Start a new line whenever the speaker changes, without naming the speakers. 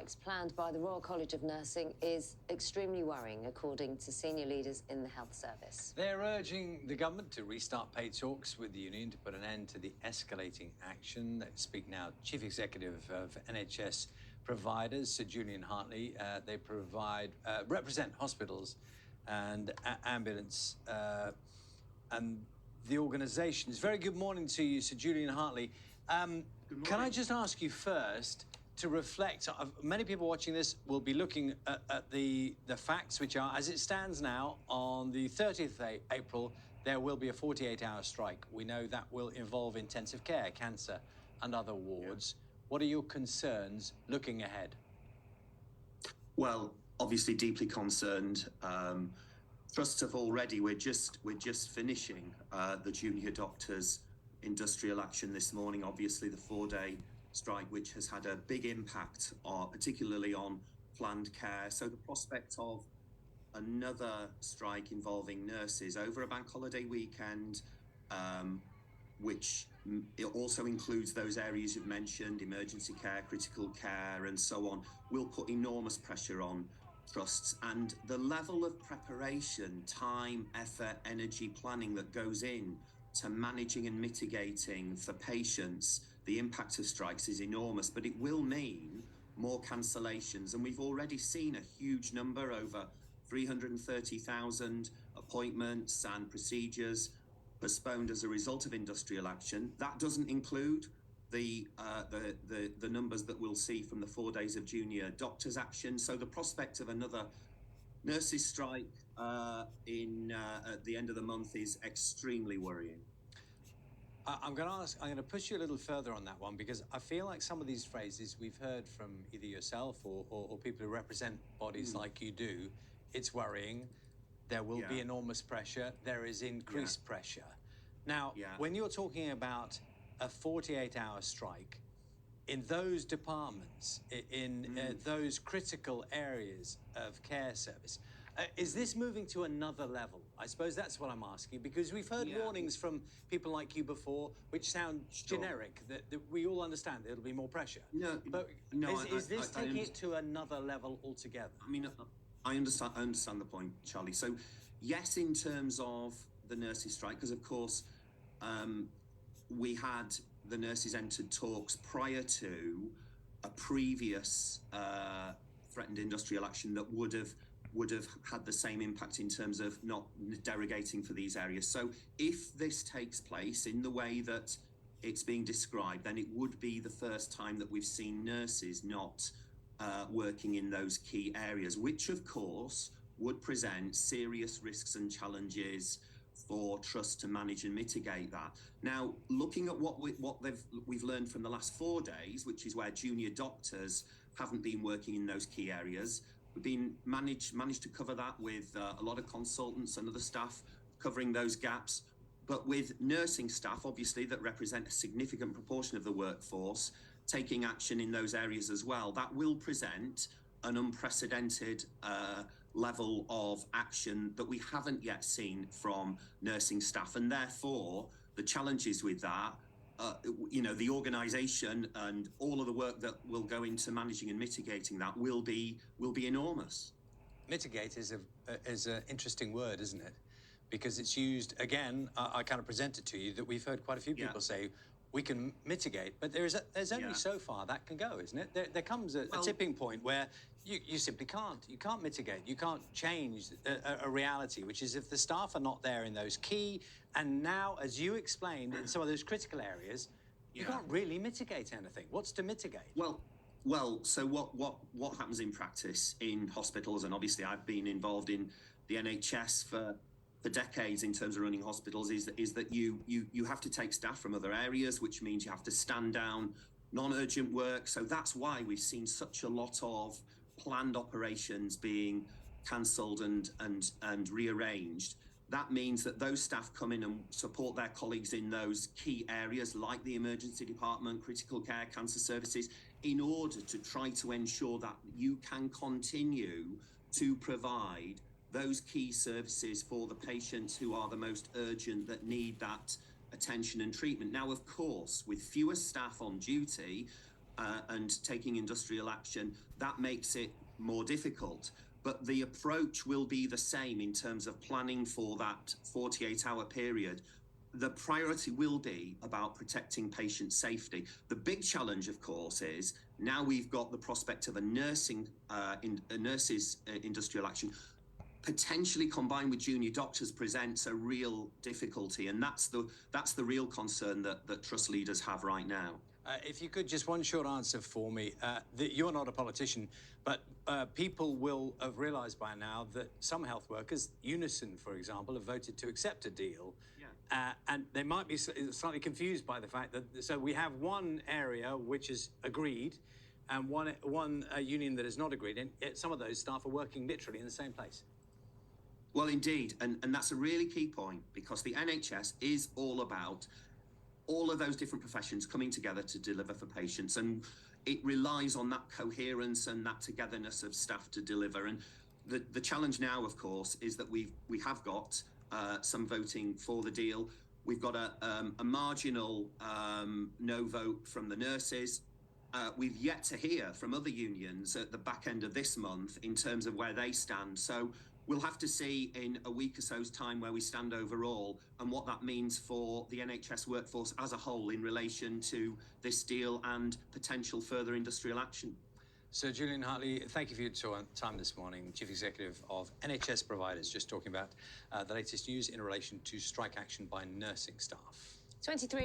strikes planned by the Royal College of Nursing is extremely worrying, according to senior leaders in the health service.
They're urging the government to restart pay talks with the union to put an end to the escalating action. They speak now, Chief Executive of NHS providers, Sir Julian Hartley. They represent hospitals and ambulance and the organisations. Very good morning to you, Sir Julian Hartley. Can I just ask you first to reflect? Many people watching this will be looking at the facts, which are, as it stands now, on the 30th of April, there will be a 48-hour strike. We know that will involve intensive care, cancer, and other wards. Yeah. What are your concerns looking ahead?
Well, obviously deeply concerned. Trusts have already, we're just finishing the junior doctors' industrial action this morning. Obviously the 4-day strike, which has had a big impact, particularly on planned care. So the prospect of another strike involving nurses over a bank holiday weekend, which it also includes those areas you've mentioned, emergency care, critical care, and so on, will put enormous pressure on trusts. And the level of preparation, time, effort, energy, planning that goes in to managing and mitigating for patients the impact of strikes is enormous, but it will mean more cancellations. And we've already seen a huge number, over 330,000 appointments and procedures postponed as a result of industrial action. That doesn't include the numbers that we'll see from the 4 days of junior doctors' action. So the prospect of another nurses' strike at the end of the month is extremely worrying.
I'm going to push you a little further on that one, because I feel like some of these phrases we've heard from either yourself or people who represent bodies like you do. It's worrying. There will be enormous pressure. There is increased pressure. Now, when you're talking about a 48-hour strike, in those departments, in those critical areas of care service, is this moving to another level? I suppose that's what I'm asking, because we've heard warnings from people like you before, which sound generic, that we all understand there'll be more pressure. Is this taking it to another level altogether?
I mean, I understand the point, Charlie. So, yes, in terms of the nurses' strike, because of course, we had the nurses entered talks prior to a previous threatened industrial action that would have had the same impact in terms of not derogating for these areas. So if this takes place in the way that it's being described, then it would be the first time that we've seen nurses not working in those key areas, which of course would present serious risks and challenges for trusts to manage and mitigate that. Now, looking at what we've learned from the last 4 days, which is where junior doctors haven't been working in those key areas, we've been managed to cover that with a lot of consultants and other staff covering those gaps. But with nursing staff, obviously, that represent a significant proportion of the workforce, taking action in those areas as well, that will present an unprecedented level of action that we haven't yet seen from nursing staff. And therefore, the challenges with that, the organisation and all of the work that will go into managing and mitigating that will be enormous.
Mitigate is an interesting word, isn't it? Because it's used, again, I kind of presented to you that we've heard quite a few people say, we can mitigate, but there's only so far that can go, isn't it? There comes a tipping point where you simply can't. You can't mitigate. You can't change a reality, which is if the staff are not there in those key, and now, as you explained, in some of those critical areas, you can't really mitigate anything. What's to mitigate?
Well, so what happens in practice in hospitals, and obviously I've been involved in the NHS for decades in terms of running hospitals, is that you have to take staff from other areas, which means you have to stand down non-urgent work. So that's why we've seen such a lot of planned operations being cancelled and rearranged. That means that those staff come in and support their colleagues in those key areas like the emergency department, critical care, cancer services, in order to try to ensure that you can continue to provide those key services for the patients who are the most urgent, that need that attention and treatment. Now, of course, with fewer staff on duty, and taking industrial action, that makes it more difficult. But the approach will be the same in terms of planning for that 48-hour period. The priority will be about protecting patient safety. The big challenge, of course, is now we've got the prospect of a nurse's industrial action, potentially combined with junior doctors, presents a real difficulty, and that's the real concern that trust leaders have right now.
If you could, just one short answer for me. That you're not a politician, but people will have realised by now that some health workers, Unison, for example, have voted to accept a deal. Yeah. And they might be slightly confused by the fact that, so we have one area which is agreed and one union that is not agreed, and some of those staff are working literally in the same place.
Well, indeed, and that's a really key point, because the NHS is all about all of those different professions coming together to deliver for patients, and it relies on that coherence and that togetherness of staff to deliver. And the challenge now, of course, is that we have got some voting for the deal. We've got a marginal no vote from the nurses. We've yet to hear from other unions at the back end of this month in terms of where they stand. So we'll have to see in a week or so's time where we stand overall and what that means for the NHS workforce as a whole in relation to this deal and potential further industrial action.
So, Julian Hartley, thank you for your time this morning, Chief Executive of NHS Providers, just talking about the latest news in relation to strike action by nursing staff.
23